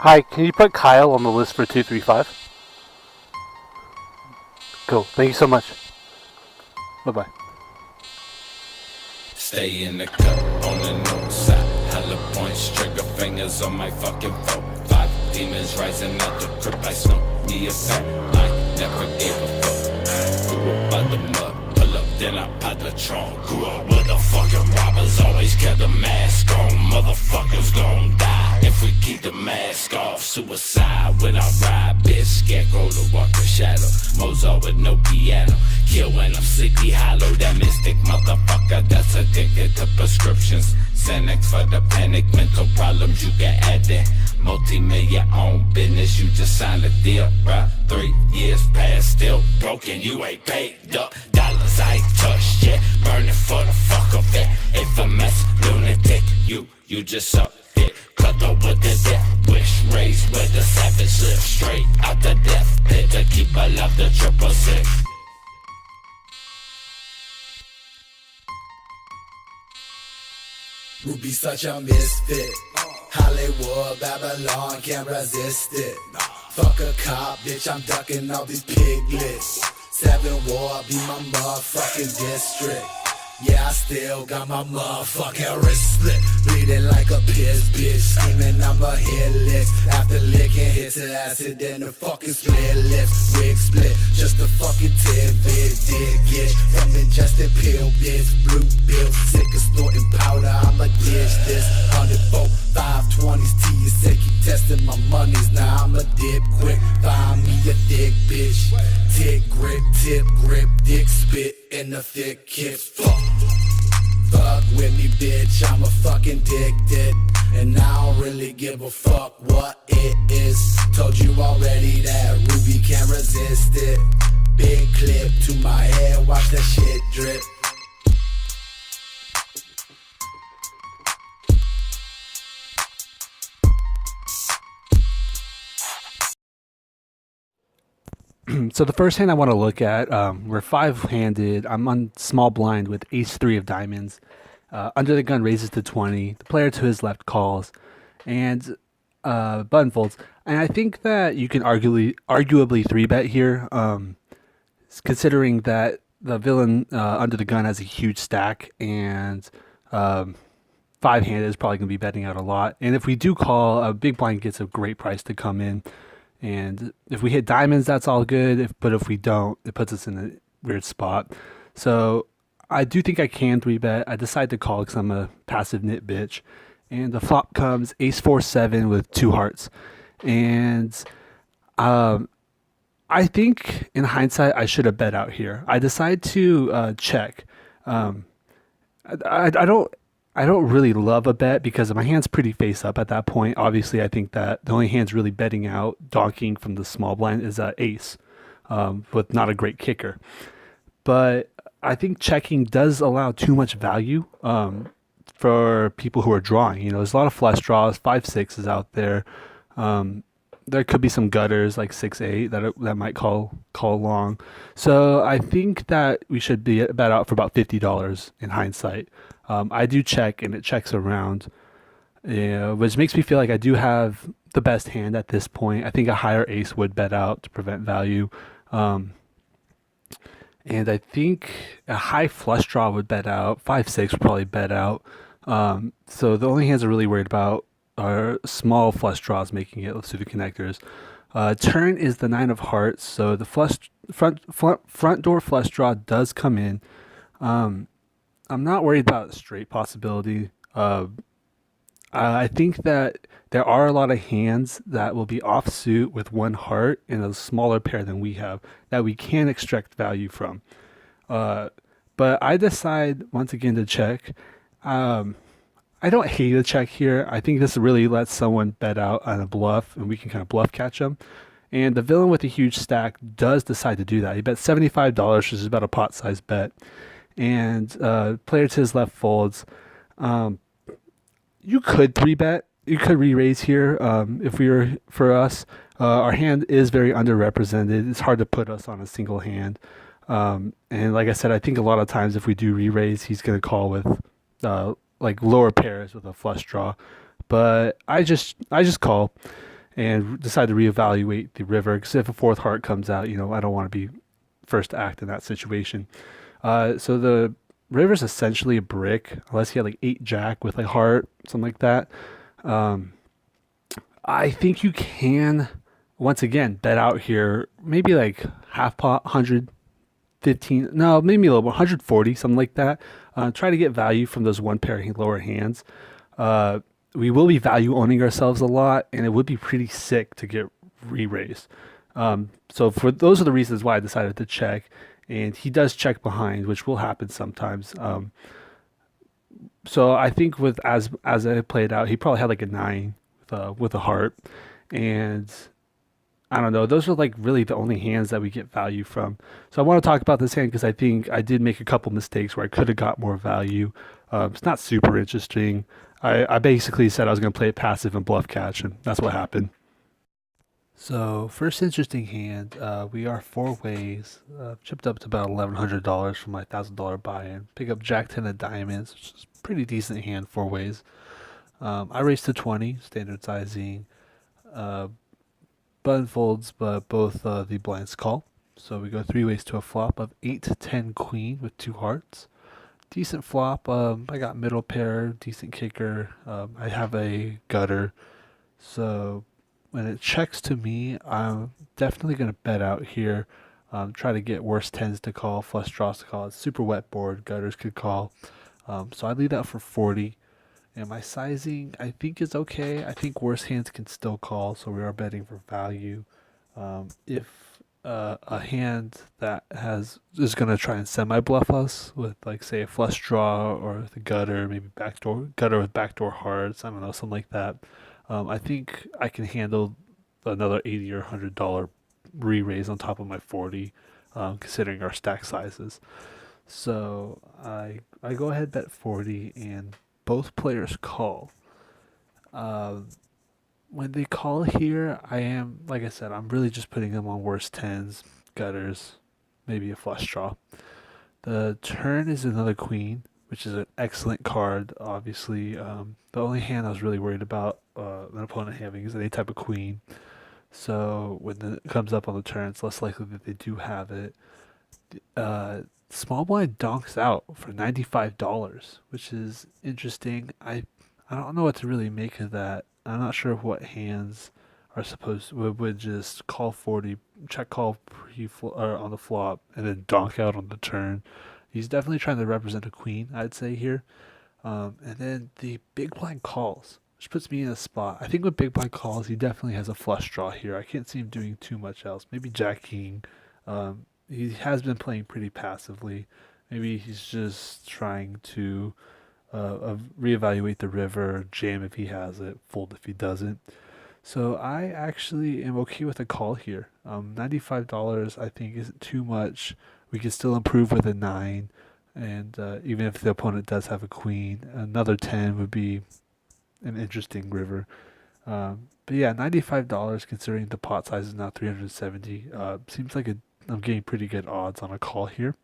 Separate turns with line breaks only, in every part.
Hi, can you put Kyle on the list for 235? Cool. Thank you so much. Bye bye.
Stay in the cup on the north side. Hella points, trigger fingers on my fucking phone. 5 demons rising out the crypt. I smoke me a pack. I never gave a fuck. Grew up by the mud. Pull up, then I pop the trunk. Grew up with the fucking robbers. Always kept the mask on. Motherfuckers gon' die if we keep the mask off. Suicide when I ride, bitch. Scarecrow to walk the shadow. Mozart with no piano. Kill when I'm sleepy hollow. That mystic motherfucker that's addicted to prescriptions. Xanax for the panic, mental problems you can add in. Multi-million own business, you just signed a deal, bruh. 3 years past, still broken, you ain't paid up. Dollars I ain't touched yet, burning for the fuck of it. Infamous lunatic, you just suck it. Cut over the death wish, raised with the savage live straight out the death pit to keep alive the 666.
Ruby such a misfit. Hollywood, Babylon, can't resist it. Fuck a cop, bitch, I'm ducking all these piglets. 7 War, be my motherfucking district. Yeah, I still got my motherfucking wrist split. Bleeding like a piss, bitch. Screaming I'ma hit licks. After licking hits of acid, then the fucking split lips. Wig split, just a fucking tidbit. Dig it from ingested pill bits. Blue bill, sick of snorting powder. I'ma ditch this. 104, 520s T. You say keep testing my monies. Now I'ma dip quick. Find me a thick bitch. Tick grip, tip grip, dick spit in the thick kips. Fuck with me, bitch, I'm a fucking addicted. And I don't really give a fuck what it is. Told you already that Ruby can't resist it. Big clip to my head, watch that shit drip.
So the first hand I want to look at, we're 5-handed. I'm on small blind with ace-3 of diamonds. Under the gun raises to 20. The player to his left calls, and button folds. And I think that you can arguably 3-bet here, considering that the villain under the gun has a huge stack, and 5-handed is probably going to be betting out a lot. And if we do call, a big blind gets a great price to come in. And if we hit diamonds, that's all good. But if we don't, it puts us in a weird spot. So I do think I can 3-bet. I decide to call because I'm a passive nit bitch. And the flop comes ace-4-7 with 2 hearts. And I think in hindsight, I should have bet out here. I decide to check. I don't really love a bet because my hand's pretty face up at that point. Obviously, I think that the only hand's really betting out donking from the small blind is ace, with not a great kicker. But I think checking does allow too much value for people who are drawing. You know, there's a lot of flush draws, 5-6 is out there. There could be some gutters like 6-8 that might call long. So I think that we should be bet out for about $50 in hindsight. I do check, and it checks around, which makes me feel like I do have the best hand at this point. I think a higher ace would bet out to prevent value. And I think a high flush draw would bet out. 5-6 would probably bet out. So the only hands I'm really worried about are small flush draws making it through the connectors. Turn is the 9 of hearts, so the front door flush draw does come in. I'm not worried about a straight possibility. I think that there are a lot of hands that will be offsuit with 1 heart and a smaller pair than we have that we can extract value from. But I decide once again to check. I don't hate a check here. I think this really lets someone bet out on a bluff, and we can kind of bluff catch them. And the villain with a huge stack does decide to do that. He bets $75, which is about a pot-sized bet. And player to his left folds. You could 3-bet. You could re-raise here if we were for us. Our hand is very underrepresented. It's hard to put us on a single hand. And like I said, I think a lot of times if we do re-raise, he's going to call with like lower pairs with a flush draw. But I just call. and decide to reevaluate the river. Because if a fourth heart comes out, I don't want to be first to act in that situation. So the river's essentially a brick, unless you had like eight jack with a heart, something like that. Um, I think you can once again bet out here, maybe like half pot, 115, no, maybe a little more, 140, something like that. Try to get value from those one pair lower hands. Uh, we will be value owning ourselves a lot, and it would be pretty sick to get re-raised. So for those are the reasons why I decided to check, and he does check behind, which will happen sometimes. So I think with as it played out, he probably had like a nine with a heart, and I don't know. Those are like really the only hands that we get value from. So I want to talk about this hand because I think I did make a couple mistakes where I could have got more value. It's not super interesting. I basically said I was going to play it passive and bluff catch, and that's what happened. So first interesting hand, we are four ways. Chipped up to about $1,100 from my $1,000 buy-in. Pick up Jack 10 of diamonds, which is a pretty decent hand four ways. I raised to 20, standard sizing. Uh, Button folds, but both the blinds call. So we go three ways to a flop of 8 to 10 queen with two hearts. Decent flop. I got middle pair, decent kicker. I have a gutter. So when it checks to me, I'm definitely going to bet out here. Try to get worse tens to call, flush draws to call. It's super wet board. Gutters could call. So I leave that for 40. And my sizing, I think, is okay. I think worse hands can still call, so we are betting for value. If a hand that has is gonna try and semi bluff us with, like, say, a flush draw or the gutter, maybe backdoor gutter with backdoor hearts, I don't know, something like that. I think I can handle another 80 or $100 re-raise on top of my 40, considering our stack sizes. So I go ahead bet 40 and both players call. Um, when they call here, I am, like I said, I'm really just putting them on worse tens, gutters, maybe a flush draw. The turn is another queen, which is an excellent card. Obviously, the only hand I was really worried about an opponent having is any type of queen. So when it comes up on the turn, it's less likely that they do have it. Uh, Small blind donks out for $95, which is interesting. I don't know what to really make of that. I'm not sure what hands are supposed would just call 40, check call or on the flop, and then donk out on the turn. He's definitely trying to represent a queen, I'd say here. And then the big blind calls, which puts me in a spot. I think with big blind calls, he definitely has a flush draw here. I can't see him doing too much else. Maybe Jack King. He has been playing pretty passively. Maybe he's just trying to reevaluate the river, jam if he has it, fold if he doesn't. So I actually am okay with a call here. $95 I think isn't too much. We can still improve with a nine, and even if the opponent does have a queen, another 10 would be an interesting river. But yeah, $95 considering the pot size is now 370. Seems like I'm getting pretty good odds on a call here,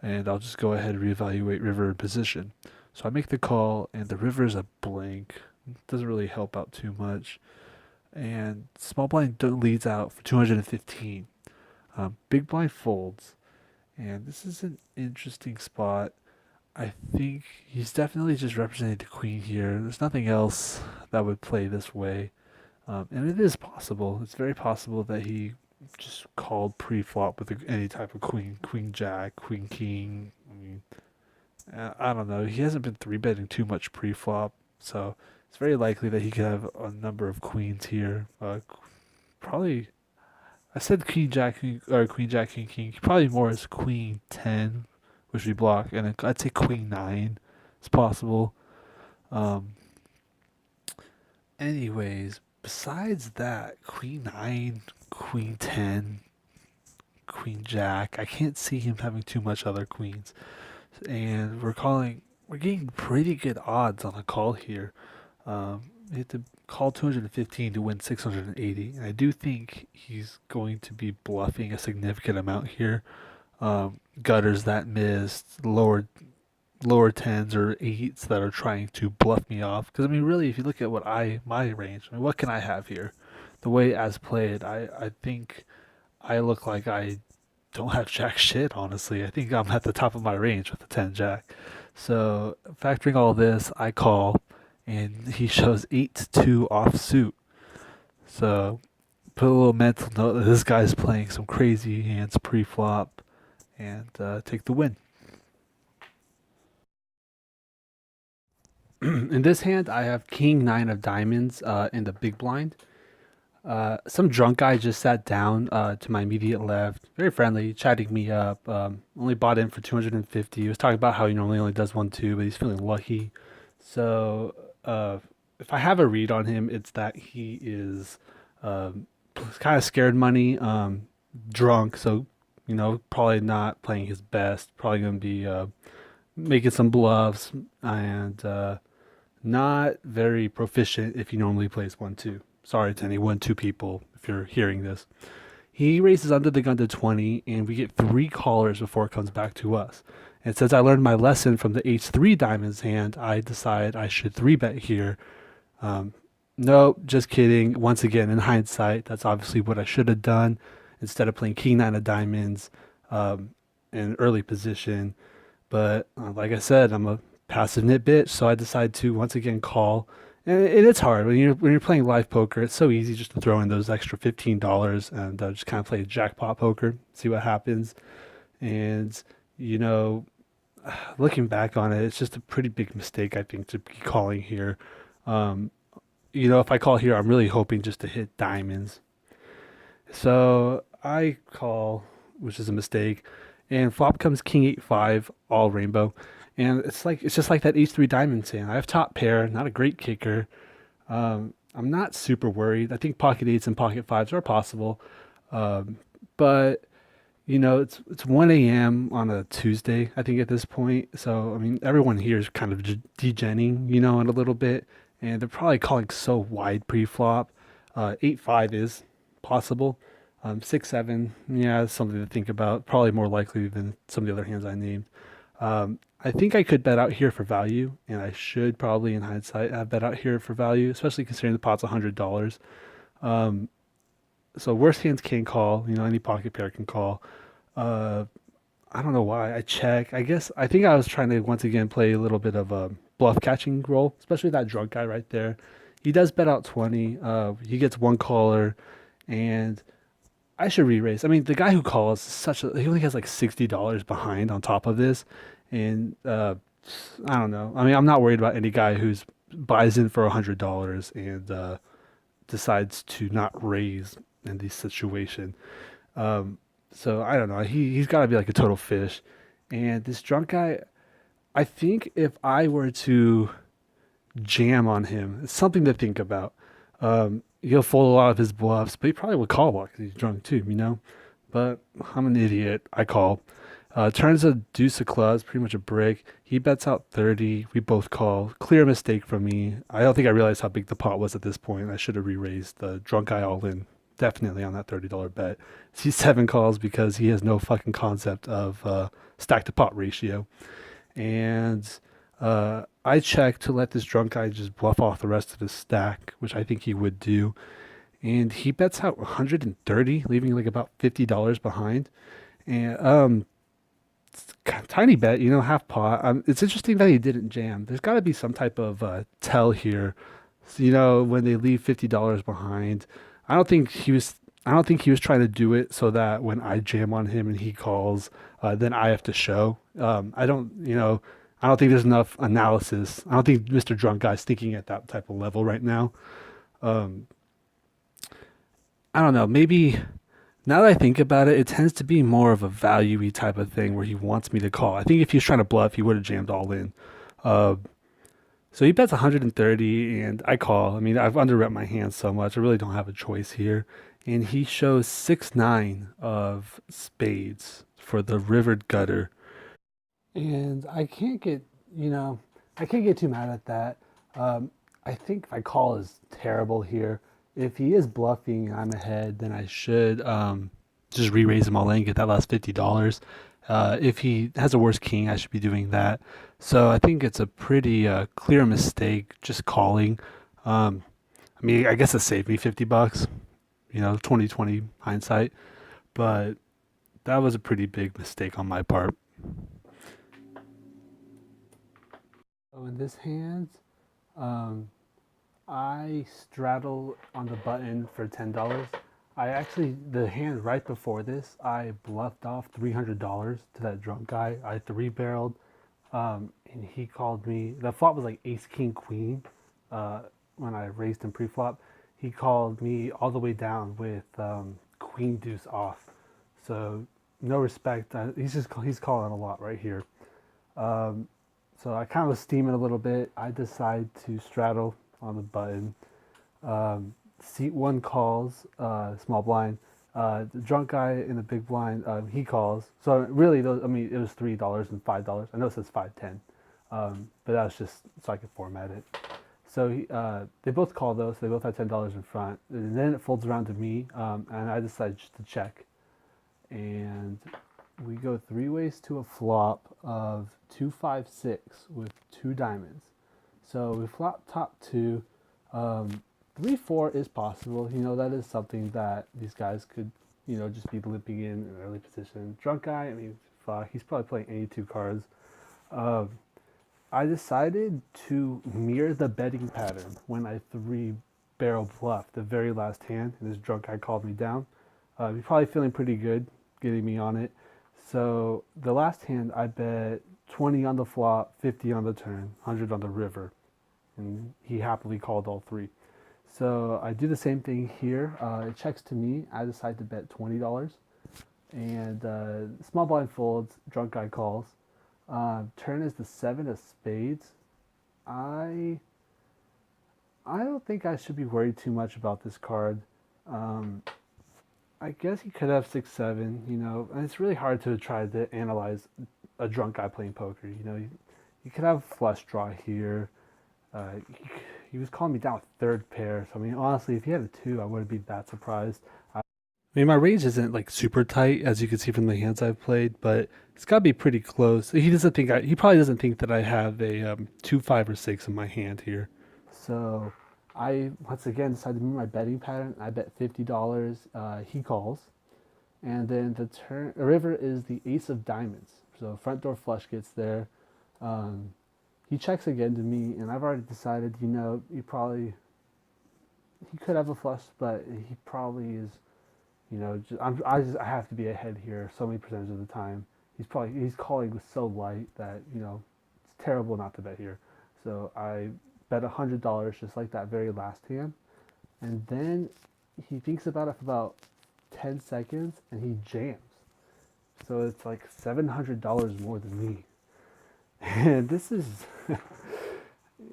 and I'll just go ahead and reevaluate river in position. So I make the call, and the river is a blank. Doesn't really help out too much. And small blind leads out for 215. Big blind folds, and this is an interesting spot. I think he's definitely just representing the queen here. There's nothing else that would play this way. And it is possible. It's very possible that he just called pre-flop with any type of queen, queen jack, queen king. I mean, I don't know. He hasn't been three betting too much pre-flop, so it's very likely that he could have a number of queens here. Probably, I said queen jack or queen jack king king. Probably more is queen 10, which we block, and then I'd say queen 9. It's possible. Um, Anyways, besides that, queen 9, queen 10, queen jack, I can't see him having too much other queens. And we're getting pretty good odds on a call here. You have to call 215 to win 680. And I do think he's going to be bluffing a significant amount here. Gutters that missed, lower tens or eights that are trying to bluff me off. Because I mean, really, if you look at my range, I mean, what can I have here? the way as played, I think I look like I don't have jack shit, honestly. I think I'm at the top of my range with the 10 jack. So, factoring all this, I call, and he shows 8-2 off suit. So, put a little mental note that this guy's playing some crazy hands pre-flop and take the win. In this hand, I have King 9 of diamonds in the big blind. Some drunk guy just sat down to my immediate left, very friendly, chatting me up. Only bought in for 250. He was talking about how he normally only does 1-2, but he's feeling lucky. So if I have a read on him, it's that he is um, kind of scared money, drunk. So probably not playing his best. Probably going to be making some bluffs and not very proficient if he normally plays 1-2. Sorry to any 1-2 people if you're hearing this. He raises under the gun to 20, and we get three callers before it comes back to us. And since I learned my lesson from the H3 diamonds hand, I decide I should 3-bet here. Um, no, just kidding. Once again, in hindsight, that's obviously what I should have done instead of playing King 9 of diamonds um, in early position. But like I said, I'm a passive nit bitch, so I decide to once again call. And it's hard when you're playing live poker. It's so easy just to throw in those extra $15 and just kind of play jackpot poker, see what happens. And you know, looking back on it, it's just a pretty big mistake I think to be calling here. Um, if I call here, I'm really hoping just to hit diamonds. So I call, which is a mistake, and flop comes King 8-5, all rainbow, and it's just like that H3 diamond hand. I have top pair, not a great kicker. I'm not super worried. I think pocket eights and pocket fives are possible, but it's 1 a.m. on a Tuesday, I think, at this point. So, I mean, everyone here is kind of degenning, in a little bit, and they're probably calling so wide pre-flop. 8-5 is possible. 6-7, yeah, it's something to think about. Probably more likely than some of the other hands I named. I think I could bet out here for value, and I should probably, in hindsight, have bet out here for value, especially considering the pot's $100. Um, so worst hands can call. Any pocket pair can call. Uh, I don't know why. I check. I think I was trying to once again play a little bit of a bluff catching role, especially that drunk guy right there. He does bet out 20. He gets one caller, and I should re-raise. I mean, the guy who calls is he only has like $60 behind on top of this, and I don't know. I mean, I'm not worried about any guy who's buys in for $100 and decides to not raise in this situation. Um, so I don't know. He's got to be like a total fish. And this drunk guy, I think if I were to jam on him, it's something to think about. He'll fold a lot of his bluffs, but he probably would call a lot because he's drunk too. But I'm an idiot. I call. Turns a deuce of clubs, pretty much a brick. He bets out 30. We both call. Clear mistake from me. I don't think I realized how big the pot was at this point. I should have re-raised the drunk guy all in. Definitely on that $30 bet. He 7 calls because he has no fucking concept of stack to pot ratio. And I check to let this drunk guy just bluff off the rest of his stack, which I think he would do. And he bets out 130, leaving like about $50 behind. And tiny bet, half pot. It's interesting that he didn't jam. There's got to be some type of tell here. So, when they leave $50 behind, I don't think he was. I don't think he was trying to do it so that when I jam on him and he calls, then I have to show. I don't. I don't think there's enough analysis. I don't think Mr. Drunk Guy's thinking at that type of level right now. Um, I don't know. Maybe now that I think about it, it tends to be more of a value-y type of thing where he wants me to call. I think if he was trying to bluff, he would have jammed all in. Uh, so he bets 130, and I call. I mean, I've underrep my hand so much. I really don't have a choice here. And he shows 6-9 of spades for the rivered gutter. And I can't get too mad at that. I think my call is terrible here. If he is bluffing and I'm ahead, then I should just re-raise him all in, get that last $50. If he has a worse king, I should be doing that. So I think it's a pretty clear mistake just calling. I mean, I guess it saved me $50. 2020 hindsight, but that was a pretty big mistake on my part. So in this hand, um, I straddle on the button for $10. I actually, the hand right before this, I bluffed off $300 to that drunk guy. I three barreled, and he called me. The flop was like Ace King Queen. Uh, when I raised him pre-flop, he called me all the way down with Queen Deuce off. So no respect. He's calling a lot right here. Um, so I kind of was steaming a little bit. I decide to straddle on the button. Seat one calls, small blind. The drunk guy in the big blind, he calls. So really, it was $3 and $5. I know it says 510, but that was just so I could format it. So they both call though, so they both had $10 in front. And then it folds around to me, and I decide just to check. And we go three ways to a flop of 2-5-6 with two diamonds. So we flop top two. 3-4 is possible. That is something that these guys could, just be limping in an early position. Drunk guy, fuck, he's probably playing any two cards. Um, I decided to mirror the betting pattern when I three barrel bluff the very last hand, and this drunk guy called me down. He's probably feeling pretty good getting me on it. So the last hand, I bet 20 on the flop, 50 on the turn, 100 on the river, and he happily called all three. So I do the same thing here. It checks to me. I decide to bet $20, and small blind folds. Drunk guy calls. Turn is the seven of spades. I don't think I should be worried too much about this card. I guess he could have 6-7. And it's really hard to try to analyze a drunk guy playing poker. You could have flush draw here. He was calling me down with third pair. So honestly, if he had a two, I wouldn't be that surprised. My range isn't like super tight, as you can see from the hands I've played, but it's got to be pretty close. He probably doesn't think that I have a 2, 5, or 6 in my hand here. So I once again decided to move my betting pattern. I bet $50. He calls, and then the river is the ace of diamonds. So front door flush gets there. He checks again to me, and I've already decided, he could have a flush, but he probably is, I have to be ahead here so many percentage of the time. He's calling with so light that, it's terrible not to bet here. So I bet $100 just like that very last hand. And then he thinks about it for about 10 seconds, and he jams. So it's like $700 more than me. And this is,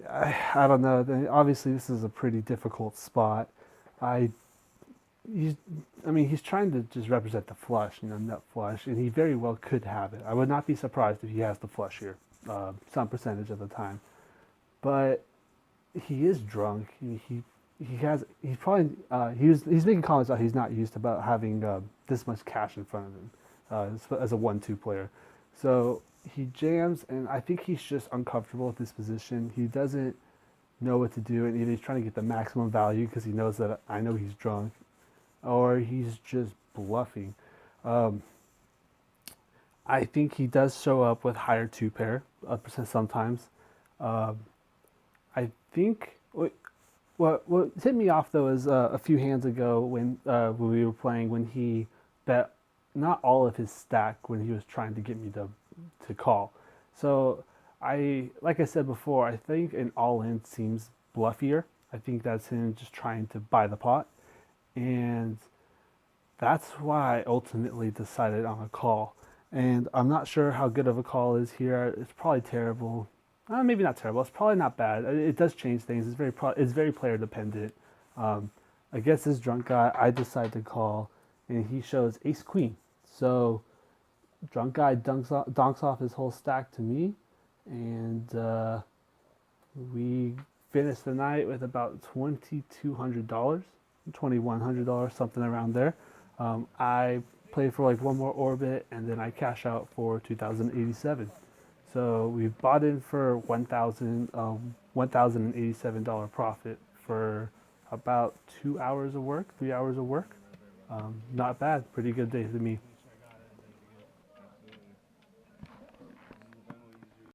I don't know. Obviously, this is a pretty difficult spot. He's trying to just represent the flush, nut flush, and he very well could have it. I would not be surprised if he has the flush here, some percentage of the time. But he is drunk. He's making comments about he's not used about having this much cash in front of him as a 1-2 player. So he jams, and I think he's just uncomfortable with this position. He doesn't know what to do, and either he's trying to get the maximum value because he knows that I know he's drunk, or he's just bluffing. I think he does show up with higher two pair sometimes. I think what hit me off though is a few hands ago when we were playing, when he bet not all of his stack when he was trying to get me to call. So like I said before, I think an all-in seems bluffier. I think that's him just trying to buy the pot, and that's why I ultimately decided on a call. And I'm not sure how good of a call is here. It's probably terrible. Maybe not terrible. It's probably not bad. It does change things. It's very player dependent. I guess this drunk guy, I decide to call, and he shows ace queen. So drunk guy donks off his whole stack to me, and we finish the night with about $2,200, $2,100, something around there. I play for like one more orbit, and then I cash out for 2,087. So we bought in for $1,087 profit for about 2 hours of work, 3 hours of work. Not bad. Pretty good day to me.